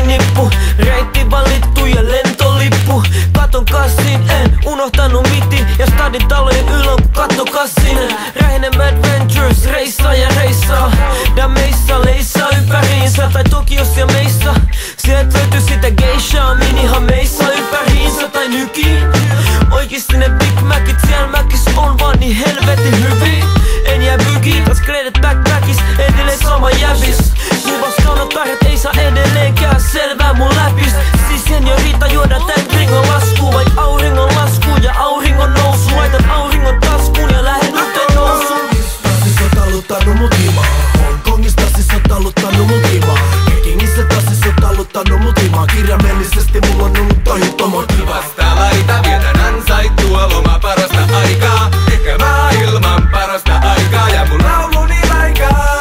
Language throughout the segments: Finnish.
nippu, reitti valittu ja lentolippu. Katon kassin, en unohtanut mitin ja stadin talojen ylä kun katto kassin. Rähinem Adventures, reissaa ja reissaa. Dameissa leissaa ympäriinsä tai Tokiossa ja meissa. Sieltä löytyy sitä geishaa minihameissa ympäriinsä tai nykiin. Oikeesti ne Big Macit siellä mäkis on vaan niin helvetin hyvin. En jää bygiin, taas kredet backpackis, edelleen sama jävis. Kuvas kaunotarjat ei saa edelleenkään selvää mun läpis. Siis seniorita juodaan tän ringon laskuun, vaik auringon lasku ja auringon nousu. Laitan auringon taskuun ja lähden uuteen nousuun. Tassis on talluttanut mut himaa, Hongkongissa tassis on talluttanut mut himaa, Pekingissä tassis on talluttanut mut himaa. Kirjaimellisesti mulla on ollut toivottoman kiva. Vasta laita vietän ansaittua loma parasta aikaa. Ehkä maailman parasta aikaa ja mun lauluni laikaa.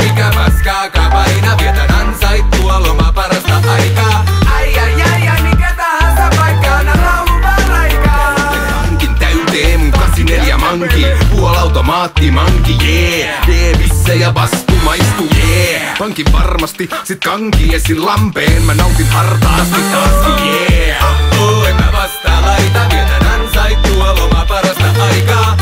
Mikä paskaakaan aina vietän ansaittua loma parasta aikaa. Ai ai ai ai mikä tahansa paikkaa nää laulun vaan laikaa. Hankin täyteen mun 84 manki, puolautomaatti manki yeah. Deevissä ja vastu maistu yeah. Pankin varmasti sit kanki esin lampeen, mä nautin hartaasti taas yeah. En mä vasta laita vietän ansaittua loma parasta aikaa.